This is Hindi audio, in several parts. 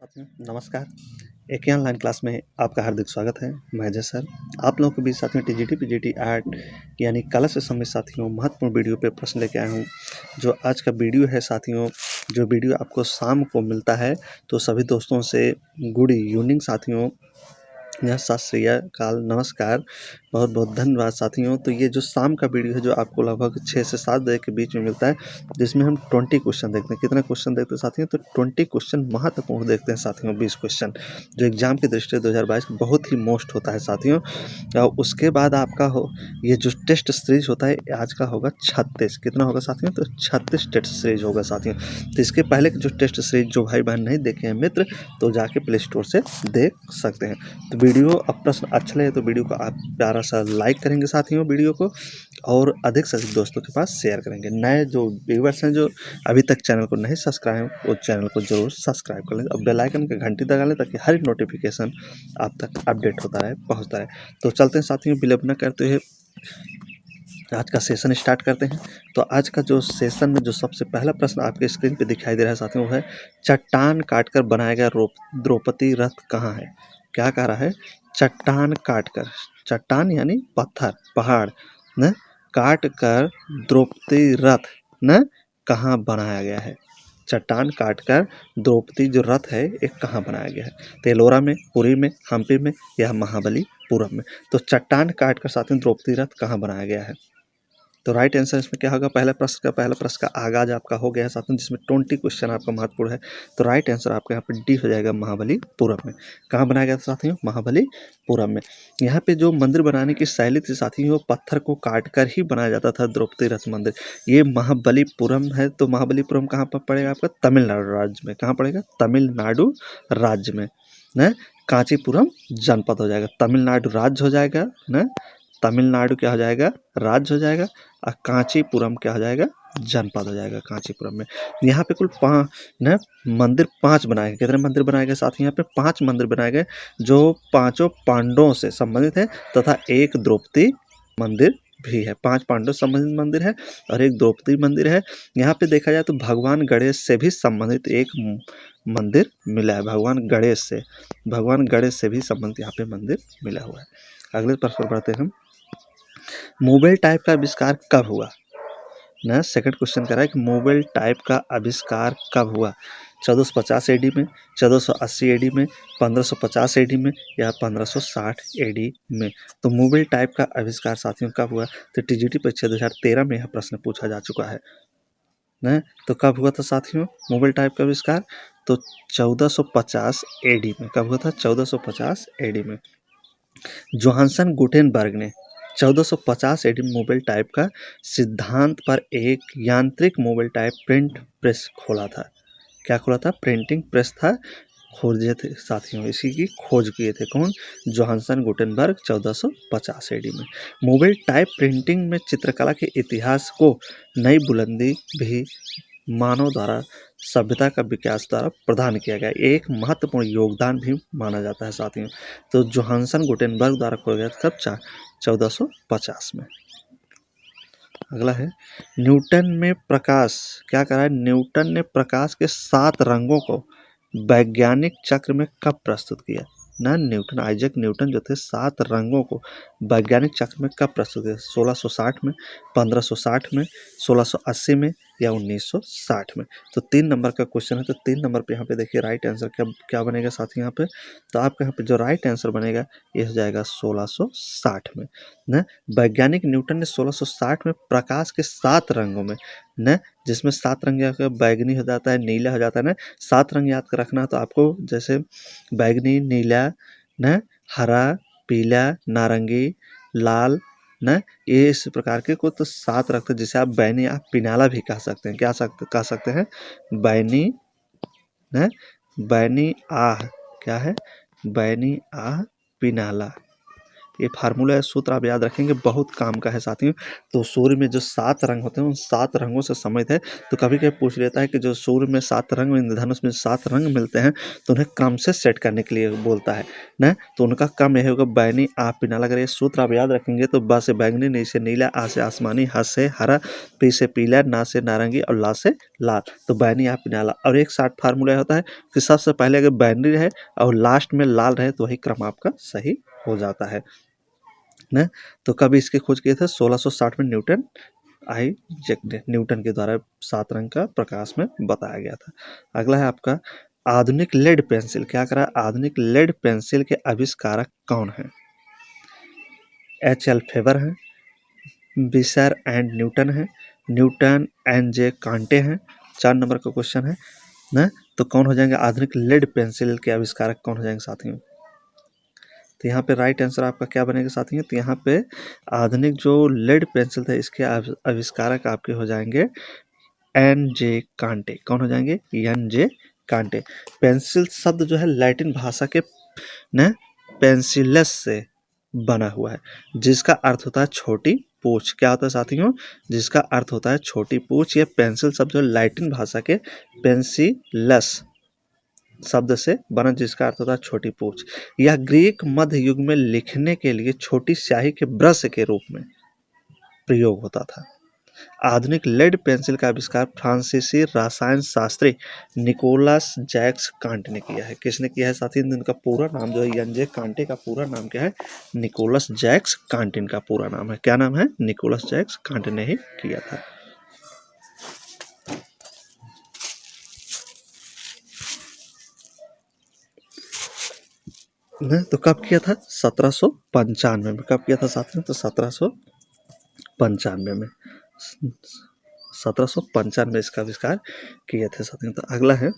साथियों नमस्कार। एक ही ऑनलाइन क्लास में आपका हार्दिक स्वागत है। मैं अजय सर आप लोगों के बीच साथियों टीजीटी पीजीटी आर्ट यानी कला से संबंधित साथियों महत्वपूर्ण वीडियो पे प्रश्न लेके आया हूँ। जो आज का वीडियो है साथियों, जो वीडियो आपको शाम को मिलता है, तो सभी दोस्तों से गुड इवनिंग साथियों, या सत श्री अकाल, नमस्कार, बहुत बहुत धन्यवाद साथियों। तो ये जो शाम का वीडियो है जो आपको लगभग 6 से 7 बजे के बीच में मिलता है, जिसमें हम 20 क्वेश्चन देखते हैं। कितने क्वेश्चन देखते हैं साथियों? तो 20 क्वेश्चन महत्वपूर्ण देखते हैं साथियों। 20 क्वेश्चन जो एग्जाम की दृष्टि से 2022 बहुत ही मोस्ट होता है साथियों। और उसके बाद आपका हो ये जो टेस्ट सीरीज होता है, आज का होगा 36। कितना होगा साथियों? तो 36 टेस्ट सीरीज होगा साथियों। तो इसके पहले जो टेस्ट सीरीज जो भाई बहन नहीं देखे हैं मित्र, तो जाके प्ले स्टोर से देख सकते हैं। तो वीडियो अब प्रश्न अच्छा लगे तो वीडियो को आप प्यारा सा लाइक करेंगे साथियों वीडियो को, और अधिक से अधिक दोस्तों के पास शेयर करेंगे। नए जो व्यूवर्स हैं जो अभी तक चैनल को नहीं सब्सक्राइब, वो चैनल को जरूर सब्सक्राइब कर लें और बेल आइकन की घंटी दबा लें, ताकि हर नोटिफिकेशन आप तक अपडेट होता रहे, पहुंचता रहे। तो चलते हैं साथियों, विलंब न करते हुए आज का सेशन स्टार्ट करते हैं। तो आज का जो सेशन में जो सबसे पहला प्रश्न आपके स्क्रीन पे दिखाई दे रहा है साथियों, वो है चट्टान काटकर बनाया गया द्रौपदी रथ कहाँ है? क्या कह रहा है? चट्टान काटकर, चट्टान यानी पत्थर पहाड़ न, काट कर द्रौपदी रथ न कहाँ बनाया गया है? चट्टान काटकर द्रौपदी जो रथ है एक कहाँ बनाया गया है? तो एलोरा में, पुरी में, हम्पी में या महाबलीपुरम में? तो चट्टान काटकर साथियों द्रौपदी रथ कहाँ बनाया गया है? तो राइट आंसर इसमें क्या होगा? पहला प्रश्न का आगाज आपका हो गया है साथियों, जिसमें 20 क्वेश्चन आपका महत्वपूर्ण है। तो राइट आंसर आपका यहाँ पे डी हो जाएगा, महाबलीपुरम में। कहाँ बनाया गया था साथियों? महाबलीपुरम में। यहाँ पे जो मंदिर बनाने की शैली थी साथियों, वो पत्थर को काट कर ही बनाया जाता था द्रौपदी रथ मंदिर। ये महाबलीपुरम है। तो महाबलीपुरम कहाँ पर पड़ेगा आपका? तमिलनाडु राज्य में। कहाँ पड़ेगा? तमिलनाडु राज्य में न। कांचीपुरम जनपद हो जाएगा, तमिलनाडु राज्य हो जाएगा न। तमिलनाडु क्या हो जाएगा? राज्य हो जाएगा। और कांचीपुरम क्या हो जाएगा? जनपद हो जाएगा कांचीपुरम में। यहाँ पे कुल मंदिर 5 बनाए गए। कितने मंदिर बनाए गए साथ? यहाँ पे 5 मंदिर बनाए गए, जो 5 पांडवों से संबंधित है, तथा एक द्रौपदी मंदिर भी है। 5 पांडव संबंधित मंदिर है और एक द्रौपदी मंदिर है। यहाँ पे देखा जाए तो भगवान गणेश से भी संबंधित एक मंदिर मिला है। भगवान गणेश से भी संबंधित यहाँ पे मंदिर मिला हुआ है। अगले प्रश्न पर बढ़ते हैं हम। मोबाइल टाइप का आविष्कार कब हुआ? ना सेकंड क्वेश्चन कर रहा है कि मोबाइल टाइप का आविष्कार कब हुआ? 1450 एडी में, 1480 एडी में, 1550 एडी में या 1560 एडी में? तो मोबाइल टाइप का आविष्कार साथियों कब हुआ? तो टीजीटी परीक्षा 2013 में यह प्रश्न पूछा जा चुका है ना। तो कब हुआ था साथियों मोबाइल टाइप का आविष्कार? तो 1450 एडी में। कब हुआ था? 1450 एडी में। जोहानसन गुटेनबर्ग ने 1450 एडी मोबाइल टाइप का सिद्धांत पर एक यांत्रिक मोबाइल टाइप प्रिंट प्रेस खोला था। क्या खोला था? प्रिंटिंग प्रेस था, खोजे थे साथियों, इसी की खोज किए थे कौन? जोहानसन गुटेनबर्ग 1450 एडी में। मोबाइल टाइप प्रिंटिंग में चित्रकला के इतिहास को नई बुलंदी भी मानव द्वारा सभ्यता का विकास द्वारा प्रदान किया गया, एक महत्वपूर्ण योगदान भी माना जाता है साथियों। तो जोहानसन गुटेनबर्ग द्वारा खोला गया था कब? 1450 में। अगला है न्यूटन में प्रकाश, क्या करा है? न्यूटन ने प्रकाश के 7 रंगों को वैज्ञानिक चक्र में कब प्रस्तुत किया? ना न्यूटन, आइजैक न्यूटन जो थे 7 रंगों को वैज्ञानिक चक्र में कब प्रस्तुत किया? 1660 में, 1560 में, 1680 में या 1960 में? तो 3 नंबर का क्वेश्चन है। तो 3 नंबर पे यहाँ पे देखिए राइट आंसर क्या बनेगा साथी यहाँ पे? तो आपका यहाँ पे जो राइट आंसर बनेगा ये हो जाएगा 1660 में न। वैज्ञानिक न्यूटन ने 1660 में प्रकाश के 7 रंगों में न, जिसमें 7 रंग बैगनी हो जाता है, नीला हो जाता है न। 7 रंग याद कर रखना, तो आपको जैसे बैगनी, नीला न, हरा, पीला, नारंगी, लाल न, ये इस प्रकार के को तो 7 रखते हैं, जिसे आप बैनी आप पिनाला भी कह सकते हैं। क्या कह सकते हैं? बैनी न, बैनी आह, क्या है? बैनी आह पिनाला ये फार्मूला है, सूत्र आप याद रखेंगे, बहुत काम का है साथियों। तो सूर्य में जो 7 रंग होते हैं उन 7 रंगों से सम्मिलित है। तो कभी कभी पूछ लेता है कि जो सूर्य में 7 रंग, इंद्रधनुष में 7 रंग मिलते हैं तो उन्हें क्रम से सेट करने के लिए बोलता है ना। तो उनका क्रम यह होगा बैगनी, आ पीला। अगर ये सूत्र आप याद रखेंगे तो ब से बैगनी, नी से नीला, आ से आसमानी, ह से हरा, पी से पीला, ना से नारंगी और ला से लाल। तो बैगनी, आ पीला। और एक शार्ट फार्मूला होता है कि सबसे पहले अगर बैगनी रहे और लास्ट में लाल रहे तो वही क्रम आपका सही हो जाता है ना। तो कभी इसकी खोज किए थे 1660 में न्यूटन न्यूटन के द्वारा 7 रंग का प्रकाश में बताया गया था। अगला है आपका आधुनिक लेड पेंसिल। क्या करा, आधुनिक लेड पेंसिल के आविष्कारक कौन है? H.L. फेबर हैं, विसर एंड न्यूटन है, न्यूटन एंड जे कांटे हैं। 4 नंबर का क्वेश्चन है ना। तो कौन हो जाएंगे आधुनिक लेड पेंसिल के आविष्कारक, कौन हो जाएंगे साथियों? तो यहाँ पे राइट आंसर आपका क्या बनेगा साथियों? तो यहाँ पे आधुनिक जो लेड पेंसिल था इसके आविष्कारक आपके हो जाएंगे एन जे कांटे। कौन हो जाएंगे? एन जे कांटे। पेंसिल शब्द जो है लैटिन भाषा के न पेंसिलस से बना हुआ है, जिसका अर्थ होता है छोटी पूंछ। क्या होता है साथियों? जिसका अर्थ होता है छोटी पूंछ। ये पेंसिल शब्द जो लैटिन भाषा के पेंसिलस शब्द से बना, जिसका अर्थ होता है छोटी पूंछ। यह ग्रीक मध्य युग में लिखने के लिए छोटी स्याही के ब्रश के रूप में प्रयोग होता था। आधुनिक लेड पेंसिल का आविष्कार फ्रांसीसी रसायन शास्त्री निकोलस जैक्स कांटे ने किया है। किसने किया है साथी? इनका पूरा नाम जो है एन जे कांटे का पूरा नाम क्या है? निकोलस जैक्स कांटे इनका पूरा नाम है। क्या नाम है? निकोलस जैक्स कांटे ने ही किया था। तो कब किया था? 1795 में। कब किया था साथियों? तो 1795 में। 1795 में इसका आविष्कार किए थे साथियों। तो अगला है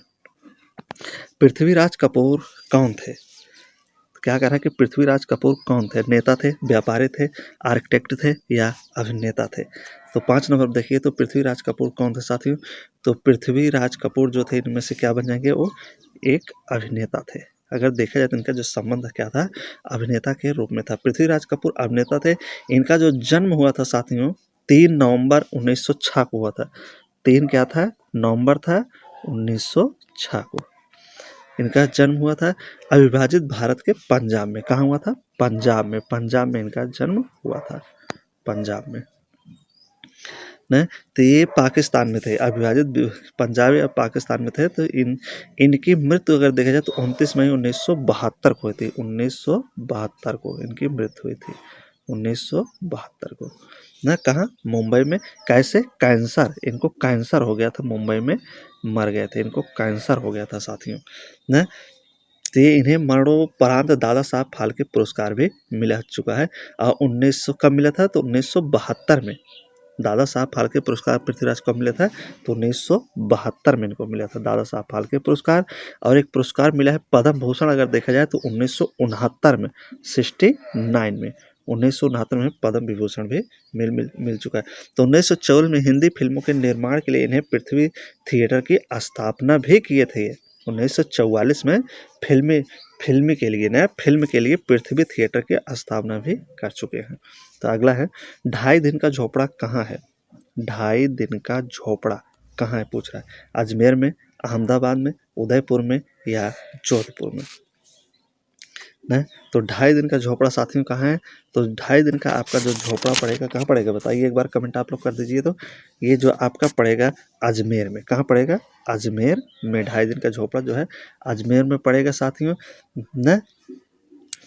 पृथ्वीराज कपूर कौन थे? क्या कह रहा है कि पृथ्वीराज कपूर कौन थे? नेता थे, व्यापारी थे, आर्किटेक्ट थे या अभिनेता थे? तो 5 नंबर देखिए तो पृथ्वीराज कपूर कौन थे साथियों? तो पृथ्वीराज कपूर जो थे इनमें से क्या बन जाएंगे? वो एक अभिनेता थे। अगर देखा जाए तो इनका जो संबंध क्या था? अभिनेता के रूप में था। पृथ्वीराज कपूर अभिनेता थे। इनका जो जन्म हुआ था साथियों 3 नवंबर 1906 को हुआ था। 3 क्या था? नवंबर था 1906 को इनका जन्म हुआ था। अविभाजित भारत के पंजाब में। कहाँ हुआ था? पंजाब में। पंजाब में इनका जन्म हुआ था, पंजाब में न। तो ये पाकिस्तान में थे, अविभाजित पंजाब या पाकिस्तान में थे। तो इनकी मृत्यु अगर देखा जाए तो 29 मई 1972 को हुई थी। 1972 को इनकी मृत्यु हुई थी, 1972 को ना। कहाँ? मुंबई में। कैसे? कैंसर, इनको कैंसर हो गया था, मुंबई में मर गए थे, इनको कैंसर हो गया था साथियों ना। तो इन्हें मरणोपरांत दादा साहब फाल्के पुरस्कार भी मिला चुका है। और 1900 कब मिला था? तो 1972 में दादा साहब फाल्के पुरस्कार पृथ्वीराज को मिला था। तो 1972 में इनको मिला था दादा साहब फाल्के पुरस्कार। और एक पुरस्कार मिला है पद्म भूषण अगर देखा जाए तो 1969 में, 69 में, 1969 में पद्म विभूषण भी मिल चुका है। तो 1954 में हिंदी फिल्मों के निर्माण के लिए इन्हें पृथ्वी थिएटर की स्थापना भी किए थे। 1944 में फिल्म के लिए नया फिल्म के लिए पृथ्वी थिएटर की स्थापना भी कर चुके हैं। तो अगला है 2.5 दिन का झोपड़ा कहाँ है? 2.5 दिन का झोपड़ा कहाँ है पूछ रहा है। अजमेर में, अहमदाबाद में, उदयपुर में या जोधपुर में न। तो 2.5 दिन का झोपड़ा साथियों कहाँ है? तो 2.5 दिन का आपका जो झोपड़ा पड़ेगा कहाँ पड़ेगा बताइए एक बार कमेंट आप लोग कर दीजिए। तो ये जो आपका पड़ेगा अजमेर में। कहाँ पड़ेगा? अजमेर में 2.5 दिन का झोपड़ा जो है अजमेर में पड़ेगा साथियों न।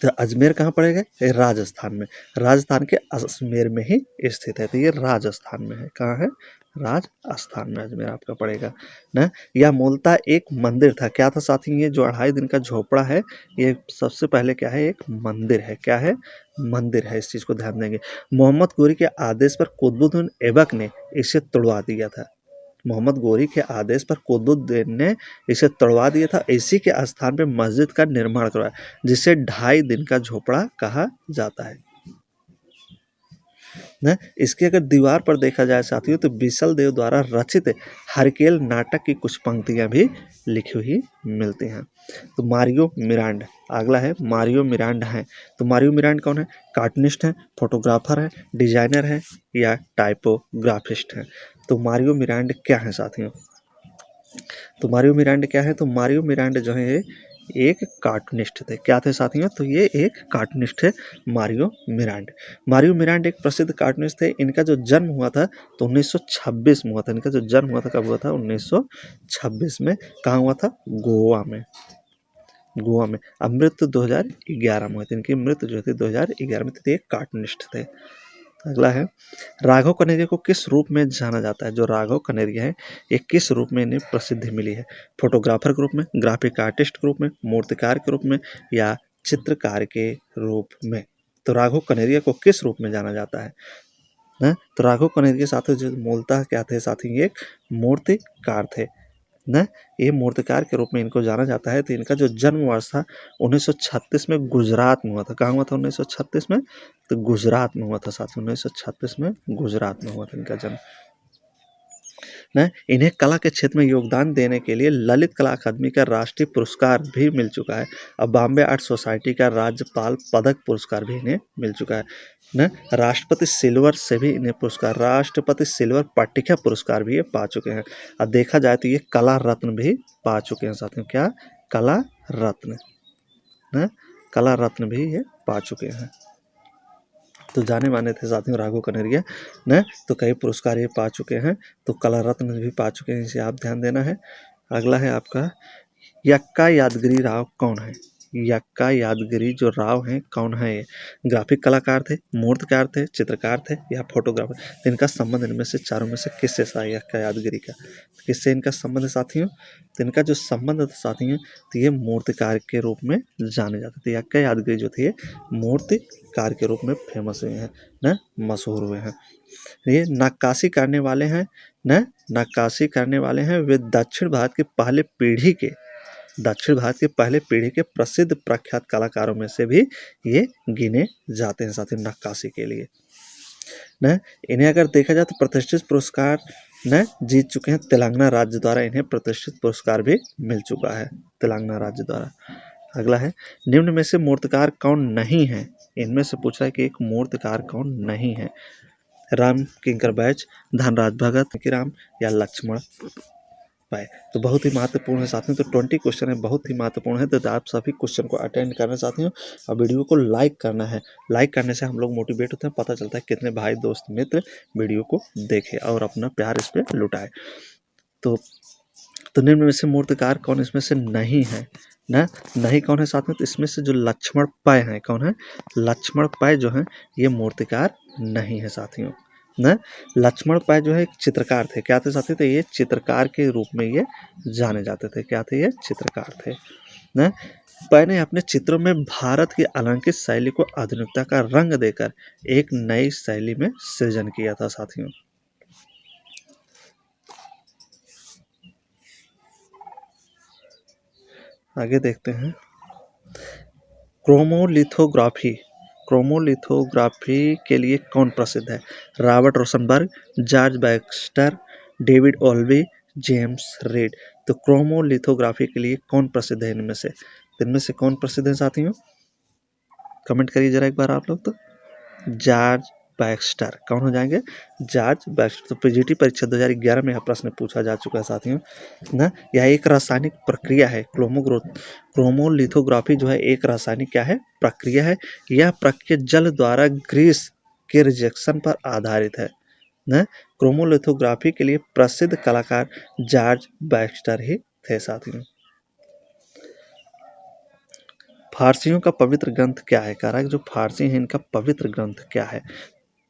तो अजमेर कहाँ पड़ेगा? ये राजस्थान में। राजस्थान के अजमेर में ही स्थित है। तो ये राजस्थान में है। कहाँ है? राजस्थान में अजमेर आपका पड़ेगा ना। यह मूलतः एक मंदिर था। क्या था साथी? ये जो 2.5 दिन का झोपड़ा है ये सबसे पहले क्या है? एक मंदिर है। क्या है? मंदिर है। इस चीज़ को ध्यान देंगे। मोहम्मद गोरी के आदेश पर कुतुबुद्दीन ऐबक ने इसे तोड़वा दिया था। मोहम्मद गोरी के आदेश पर कुतुबुद्दीन ने इसे तोड़वा दिया था। इसी के स्थान पर मस्जिद का निर्माण करवाया जिसे 2.5 दिन का झोपड़ा कहा जाता है न। इसके अगर दीवार पर देखा जाए साथियों तो बिसल देव द्वारा रचित हरकेल नाटक की कुछ पंक्तियां भी लिखी हुई मिलती हैं। तो मारियो मिरांड, अगला है मारियो मिरांड है। तो मारियो मिरांड कौन है? कार्टूनिस्ट है, फोटोग्राफर है, डिजाइनर है या टाइपोग्राफिस्ट है? तो मारियो मिरांड क्या है साथियों? तो मारियो मिरांड क्या है? तो मारियो मिरांड जो है एक कार्टूनिस्ट थे। क्या थे साथियों? तो ये एक कार्टूनिस्ट है मारियो मिरांड। मारियो मिरांड एक प्रसिद्ध कार्टूनिस्ट थे। इनका जो जन्म हुआ था तो 1926 में हुआ था। इनका जो जन्म हुआ था कब हुआ था? 1926 में। कहाँ हुआ था? गोवा में। गोवा में। अब मृत्यु 2011 में हुई थी। इनकी मृत्यु जो थी 2011 में थी। एक कार्टूनिस्ट थे। अगला है राघव कनेरिया को किस रूप में जाना जाता है? जो राघव कनेरिया है ये किस रूप में इन्हें प्रसिद्धि मिली है? फोटोग्राफर के रूप में, ग्राफिक आर्टिस्ट के रूप में, मूर्तिकार के रूप में या चित्रकार के रूप में? तो राघव कनेरिया को किस रूप में जाना जाता है? तो राघव कनेरिया साथी जो मूलतः क्या थे साथी? एक मूर्तिकार थे न। ये मूर्तिकार के रूप में इनको जाना जाता है। तो इनका जो जन्म वर्ष था 1936 में गुजरात में हुआ था। कहाँ हुआ था 1936 में? तो गुजरात में हुआ था साथियों। 1936 में गुजरात में हुआ था इनका जन्म न। इन्हें कला के क्षेत्र में योगदान देने के लिए ललित कला अकादमी का राष्ट्रीय पुरस्कार भी मिल चुका है। अब बॉम्बे आर्ट सोसाइटी का राज्यपाल पदक पुरस्कार भी इन्हें मिल चुका है न। राष्ट्रपति सिल्वर से भी इन्हें पुरस्कार, राष्ट्रपति सिल्वर पट्टिका पुरस्कार भी ये पा चुके हैं। अब देखा जाए तो ये कला रत्न भी पा चुके हैं साथियों। क्या? कला रत्न न, कला रत्न भी ये पा चुके हैं। तो जाने माने थे साथियों राघव कनेरिया न। तो कई पुरस्कार ये पा चुके हैं। तो कला रत्न भी पा चुके हैं, इसे आप ध्यान देना है। अगला है आपका यक्का यादगिरी राव कौन है? यक्का यादगिरी जो राव हैं कौन है? ये ग्राफिक कलाकार थे, मूर्तिकार थे, चित्रकार थे या फोटोग्राफर? तो इनका संबंध इनमें से चारों में से किससे था? यक्का यादगिरी का किससे इनका संबंध साथियों? तो इनका जो संबंध था साथियों तो ये मूर्तिकार के रूप में जाने जाते थे। यक्का यादगिरी जो थे मूर्तिकार के रूप में फेमस हुए हैं न, मशहूर हुए हैं। ये नक्काशी करने वाले हैं न, नक्काशी करने वाले हैं। वे दक्षिण भारत के पहले पीढ़ी के प्रसिद्ध प्रख्यात कलाकारों में से भी ये गिने जाते हैं साथियों नक्काशी के लिए न। इन्हें अगर देखा जाए तो प्रतिष्ठित पुरस्कार न जीत चुके हैं। तेलंगाना राज्य द्वारा इन्हें प्रतिष्ठित पुरस्कार भी मिल चुका है, तेलंगाना राज्य द्वारा। अगला है निम्न में से मूर्तिकार कौन नहीं है? इनमें से पूछ रहा है कि एक मूर्तिकार कौन नहीं है? राम किंकर बैच, धनराज भगत की राम या लक्ष्मण पाए? तो बहुत ही महत्वपूर्ण है साथियों। तो 20 क्वेश्चन है, बहुत ही महत्वपूर्ण है। तो आप सभी क्वेश्चन को अटेंड करना चाहते हो और वीडियो को लाइक करना है। लाइक करने से हम लोग मोटिवेट होते हैं, पता चलता है कितने भाई दोस्त मित्र वीडियो को देखे और अपना प्यार इस पर लुटाए। तो निम्न में से मूर्तिकार कौन इसमें से नहीं है न? नहीं कौन है साथ में? तो इसमें से जो लक्ष्मण पै हैं कौन है? लक्ष्मण पै जो है ये मूर्तिकार नहीं है साथियों न। लक्ष्मण पै जो है एक चित्रकार थे। क्या थे साथी? तो ये चित्रकार के रूप में ये जाने जाते थे। क्या थे? ये चित्रकार थे न। पै ने अपने चित्रों में भारत की अलंकृत शैली को आधुनिकता का रंग देकर एक नई शैली में सृजन किया था साथियों। आगे देखते हैं क्रोमोलिथोग्राफी के लिए कौन प्रसिद्ध है? Robert Rauschenberg, George Baxter, David Olvey, James Reid. तो क्रोमोलिथोग्राफी के लिए कौन प्रसिद्ध है इनमें से? कौन प्रसिद्ध है साथियों? कमेंट करिए जरा एक बार आप लोग। तो जॉर्ज बैक्स्टर कौन हो जाएंगे? George Baxter. तो पीजीटी परीक्षा 2011 में यह प्रश्न पूछा जा चुका है साथियों ना। यह एक रासायनिक प्रक्रिया है। क्रोमोलिथोग्राफी जो है एक रासायनिक क्या है? प्रक्रिया है। यह प्रक्रिया जल द्वारा ग्रीस के रिजेक्शन पर आधारित है ना। क्रोमोलिथोग्राफी के लिए प्रसिद्ध कलाकार जॉर्ज बैक्स्टर ही थे साथियों। फारसियों का पवित्र ग्रंथ क्या है? कह रहा है जो फारसी है इनका पवित्र ग्रंथ क्या है?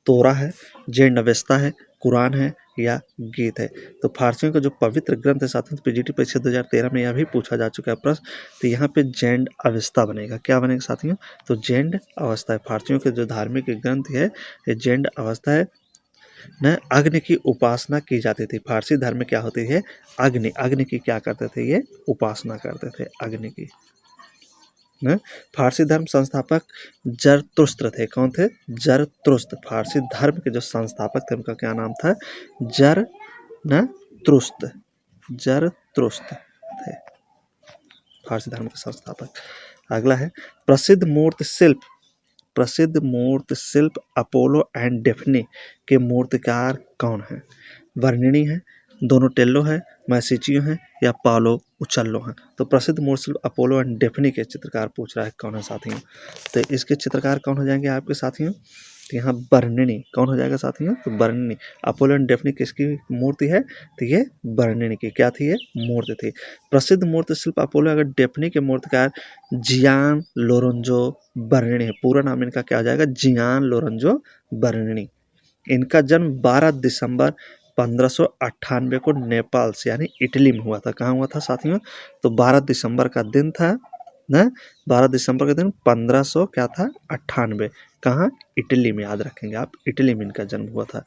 तोरा है, जैन अवेस्ता है, कुरान है या गीत है? तो फारसियों का जो पवित्र ग्रंथ है साथियों पीजीटी परीक्षा 2013 में यह भी पूछा जा चुका है प्रश्न। तो यहाँ पे जैन अवेस्ता बनेगा। क्या बनेगा साथियों? तो जैन अवस्था है। फारसियों के जो धार्मिक ग्रंथ है ये जैन अवस्था है न। अग्नि की उपासना की जाती थी। फारसी धर्म में क्या होती है? अग्नि की क्या करते थे? ये उपासना करते थे अग्नि की न। फारसी धर्म संस्थापक जरतुस्त्र थे। कौन थे? जरतुस्त्र। फारसी धर्म के जो संस्थापक थे उनका क्या नाम था? जरतुस्त्र थे फारसी धर्म के संस्थापक। अगला है प्रसिद्ध मूर्ति शिल्प अपोलो एंड डेफनी के मूर्तिकार कौन है? वर्णिनी है, दोनोटेल्लो है, मैसिचियो है या पालो उचल्लो है? तो प्रसिद्ध मूर्ति शिल्प अपोलो एंड डेफनी के चित्रकार पूछ रहा है कौन है साथियों। तो इसके चित्रकार कौन हो जाएंगे आपके साथियों? तो यहाँ बर्णिनी कौन हो जाएगा साथियों? तो बर्णिनी। अपोलो एंड डेफनी किसकी मूर्ति है? तो ये बर्णिनी की क्या थी? ये मूर्ति थी। प्रसिद्ध मूर्ति शिल्प अपोलो अगर डेफनी के मूर्तिकार जियान लोरेंजो बर्णिनी है। पूरा नाम इनका क्या हो जाएगा? जियान लोरेंजो बर्णिनी। इनका जन्म 12 दिसंबर 1598 को नेपाल से यानी इटली में हुआ था। कहाँ हुआ था साथियों? तो 12 दिसंबर का दिन था ना, 12 दिसंबर का दिन 1500 क्या था? 98। कहाँ? इटली में। याद रखेंगे आप, इटली में इनका जन्म हुआ था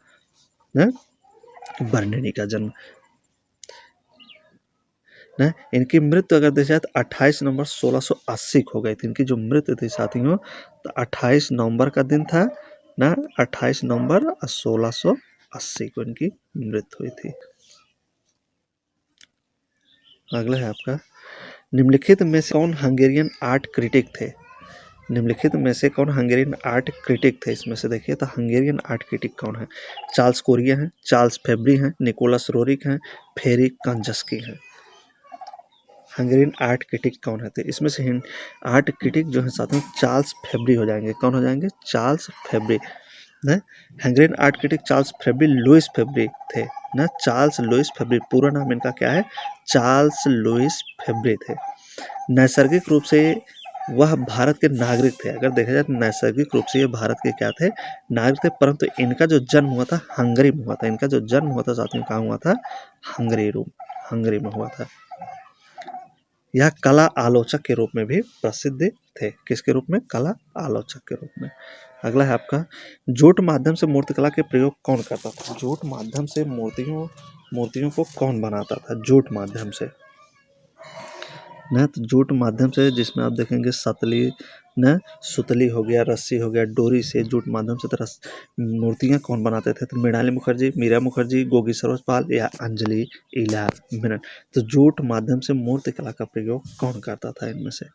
ना, बर्णिनी का जन्म ना। इनकी मृत्यु अगर देखा जाए तो 28 नवंबर 1680 को हो गई थी। इनकी जो मृत्यु थी साथियों तो 28 नवंबर का दिन था ना, 28 नवंबर 1680 को इनकी मृत्यु हुई थी। अगला है आपका निम्नलिखित में से कौन हंगेरियन आर्ट क्रिटिक थे? निम्नलिखित में से कौन हंगेरियन आर्ट क्रिटिक थे? इसमें से देखिए तो हंगेरियन आर्ट क्रिटिक कौन है? चार्ल्स कोरिया हैं, चार्ल्स फेब्री हैं, निकोलस रोरिक हैं, फेरी कंजस्की हैं। हंगेरियन आर्ट क्रिटिक कौन है? तो इसमें से आर्ट क्रिटिक जो है साथ में चार्ल्स फेब्री हो जाएंगे। कौन हो जाएंगे? चार्ल्स फेब्री ना। Hungarian art critic Charles Fabri Louis Fabri थे ना। चार्ल्स लुइस फेब्री, पूरा नाम इनका क्या है? चार्ल्स लुइस फेब्री थे। नैसर्गिक रूप से वह भारत के नागरिक थे। अगर देखा जाए तो नैसर्गिक रूप से ये भारत के क्या थे? नागरिक थे, परंतु इनका जो जन्म हुआ था हंगरी में हुआ था। इनका जो जन्म हुआ था साथियों कहाँ हुआ था? हंगरी में हुआ था। यह कला आलोचक के रूप में भी प्रसिद्ध थे। किसके रूप में? कला आलोचक के रूप में। अगला है आपका जूट माध्यम से मूर्तिकला के प्रयोग कौन करता था? जूट माध्यम से मूर्तियों को कौन बनाता था? जूट माध्यम से न, तो जूट माध्यम से जिसमें आप देखेंगे सतली न, सुतली हो गया, रस्सी हो गया, डोरी से जूट माध्यम से तरह मूर्तियाँ कौन बनाते थे? तो मृणाली मुखर्जी, मीरा मुखर्जी, गोगी सरोजपाल या अंजलि इला मेनन। तो जूट माध्यम से मूर्ति कला का प्रयोग कौन करता था इनमें से?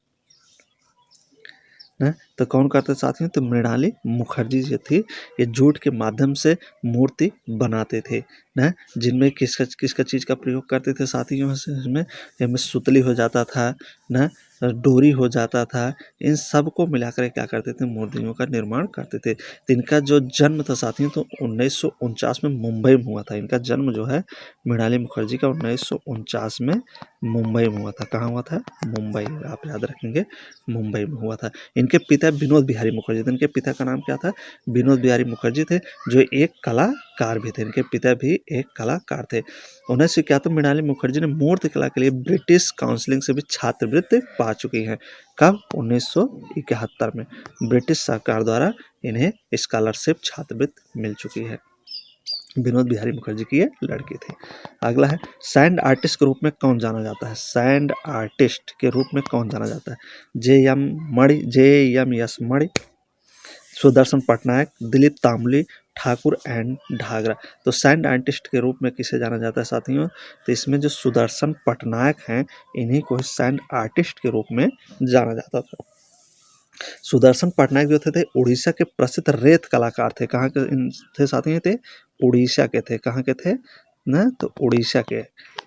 न, तो कौन करते साथियों? तो मृणाली मुखर्जी जो थी ये जूट के माध्यम से मूर्ति बनाते थे न। जिनमें किसका चीज़ का प्रयोग करते थे साथियों? इसमें सुतली हो जाता था न, डोरी हो जाता था। इन सब को मिलाकर क्या करते थे? मूर्तियों का निर्माण करते थे। तो इनका जो जन्म था साथियों तो 1949 में मुंबई में हुआ था। इनका जन्म जो है मृणाली मुखर्जी का 1949 में मुंबई में हुआ था। कहाँ हुआ था? मुंबई। आप याद रखेंगे मुंबई में हुआ था। इनके पिता विनोद बिहारी मुखर्जी थे। इनके पिता का नाम क्या था? विनोद बिहारी मुखर्जी थे, जो एक कलाकार भी थे। इनके पिता भी एक कलाकार थे। उन्हें से क्या तो मृणाली मुखर्जी ने मूर्ति कला के लिए ब्रिटिश काउंसिलिंग से भी छात्रवृत्ति पा चुकी हैं। कब? 1971 में ब्रिटिश सरकार द्वारा इन्हें स्कॉलरशिप छात्रवृत्ति मिल चुकी है। विनोद बिहारी मुखर्जी की ये लड़की थी। अगला है सैंड आर्टिस्ट के रूप में कौन जाना जाता है? सैंड आर्टिस्ट के रूप में कौन जाना जाता है? J M S Mani, Sudarshan Patnaik, Dilip Tambli, Thakur and Dhagra. तो सैंड आर्टिस्ट के रूप में किसे जाना जाता है साथियों? तो इसमें जो सुदर्शन पटनायक हैं इन्हीं को सैंड आर्टिस्ट के रूप में जाना जाता था। सुदर्शन पटनायक जो थे उड़ीसा के प्रसिद्ध रेत कलाकार थे। कहाँ के थे साथियों? थे उड़ीसा के थे। कहाँ के थे ना? तो उड़ीसा के।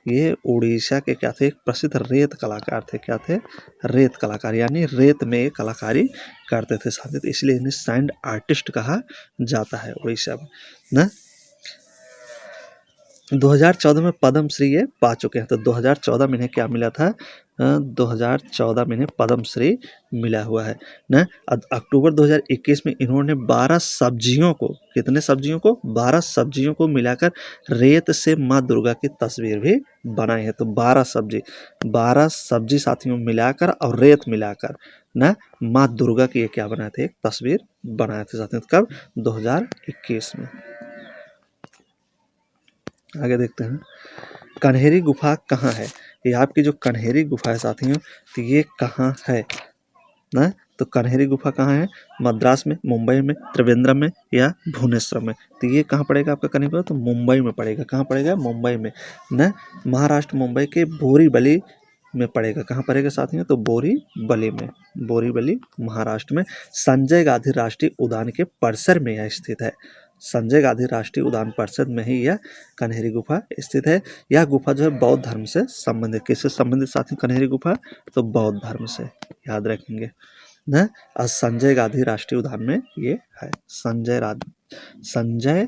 ये उड़ीसा के क्या थे? प्रसिद्ध रेत कलाकार थे। क्या थे? रेत कलाकार, यानी रेत में कलाकारी करते थे साथियों, तो इसलिए इन्हें सैंड आर्टिस्ट कहा जाता है उड़ीसा में ना। 2014 में पद्म श्री ये पा चुके हैं। तो 2014 में इन्हें क्या मिला था? 2014 में इन्हें पद्म श्री मिला हुआ है ना। अक्टूबर 2021 में इन्होंने 12 सब्जियों को, कितने सब्जियों को? 12 सब्जियों को मिलाकर रेत से माँ दुर्गा की तस्वीर भी बनाई है। तो 12 सब्जी साथियों मिलाकर और रेत मिलाकर ना माँ दुर्गा की ये क्या बनाए थे? एक तस्वीर बनाए थे साथियों। कब? 2021 में। आगे देखते हैं कन्हेरी गुफा कहाँ है? ये आपकी जो कन्हेरी गुफा है साथियों तो ये कहाँ है ना? तो कन्हेरी गुफा कहाँ है? मद्रास में, मुंबई में, त्रिवेंद्रम में या भुवनेश्वर में? तो ये कहाँ पड़ेगा आपका कन्हेरी गुफा? तो मुंबई में पड़ेगा। कहाँ पड़ेगा? मुंबई में ना। महाराष्ट्र मुंबई के बोरीवली में पड़ेगा। कहाँ पड़ेगा साथियों? तो बोरीवली में, बोरीवली महाराष्ट्र में संजय गांधी राष्ट्रीय उद्यान के परिसर में यह स्थित है। संजय गांधी राष्ट्रीय उद्यान परिषद में ही यह कन्हेरी गुफा स्थित है। यह गुफा जो है बौद्ध धर्म से संबंधित, किससे संबंधित साथी कन्हेरी गुफा? तो बौद्ध धर्म से, याद रखेंगे ना। और संजय गांधी राष्ट्रीय उद्यान में ये है, संजय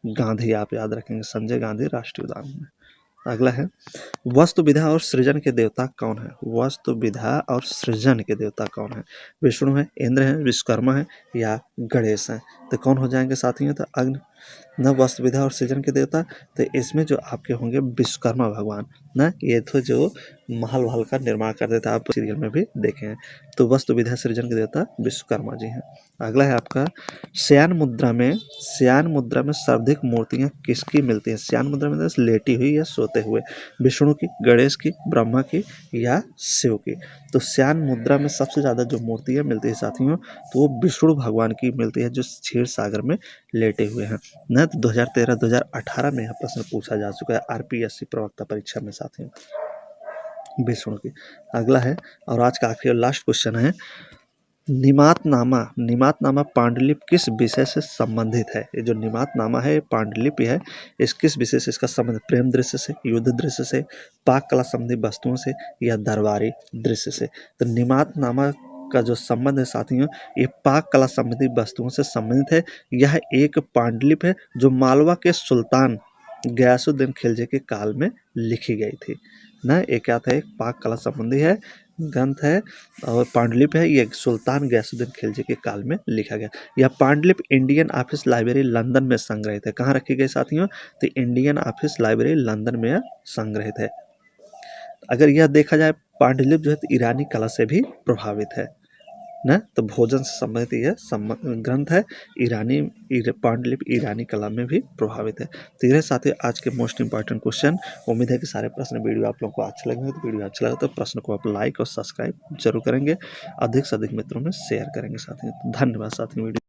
गांधी आप याद रखेंगे, संजय गांधी राष्ट्रीय उद्यान में। अगला है वस्तु विधा और सृजन के देवता कौन है? वस्तु विधा और सृजन के देवता कौन है? विष्णु है, इंद्र है, विश्वकर्मा है या गणेश है? तो कौन हो जाएंगे साथियों? तो अग्नि न वस्तु विधा और सृजन के देवता, तो इसमें जो आपके होंगे विश्वकर्मा भगवान ना। ये तो जो महल वहल का निर्माण कर देता, आप सीरियल में भी देखे हैं। तो वस्तु विधा सृजन के देवता विश्वकर्मा जी हैं। अगला है आपका शयन मुद्रा में सर्वाधिक मूर्तियां किसकी मिलती हैं? शयन मुद्रा में लेटी हुई या सोते हुए, विष्णु की, गणेश की, ब्रह्मा की या शिव की? तो शयन मुद्रा में सबसे ज़्यादा जो मूर्तियां मिलती है साथियों, तो वो विष्णु भगवान की मिलती है, जो क्षीर सागर में लेटे हुए हैं ना। तो 2013-2018 में यह प्रश्न पूछा जा चुका है आरपीएससी प्रवक्ता परीक्षा में साथियों, विष्णु की। अगला है और आज का आखिरी और लास्ट क्वेश्चन है निमातनामा पांडुलिपि किस विषय से संबंधित है? ये जो निमातनामा है, पांडुलिपि है, इस किस विषय से इसका संबंध? प्रेम दृश्य से, युद्ध दृश्य से, पाक कला संबंधी वस्तुओं से या दरबारी दृश्य से? तो निमातनामा का जो संबंध है साथियों, ये पाक कला संबंधी वस्तुओं से संबंधित है। यह एक पांडुलिपि है जो मालवा के सुल्तान गयासुद्दीन खिलजी के काल में लिखी गई थी ना। एक क्या था? एक पाक कला संबंधी है, ग्रंथ है और पांडुलिपि है, ये सुल्तान गयासुद्दीन खिलजी के काल में लिखा गया। यह पांडुलिपि इंडियन ऑफिस लाइब्रेरी लंदन में संग्रहित है। कहाँ रखी गई साथियों? तो इंडियन ऑफिस लाइब्रेरी लंदन में संग्रहित है। अगर यह देखा जाए पांडुलिपि जो है तो ईरानी कला से भी प्रभावित है ना। तो भोजन से संबंधित यह ग्रंथ है, पांडुलिपि ईरानी कला में भी प्रभावित है। तो ये साथ ही आज के मोस्ट इंपॉर्टेंट क्वेश्चन। उम्मीद है कि सारे प्रश्न वीडियो आप लोगों को अच्छे लगेंगे। तो वीडियो अच्छा लगा तो प्रश्न को आप लाइक और सब्सक्राइब जरूर करेंगे, अधिक से अधिक मित्रों में शेयर करेंगे साथियों। धन्यवाद साथियों। वीडियो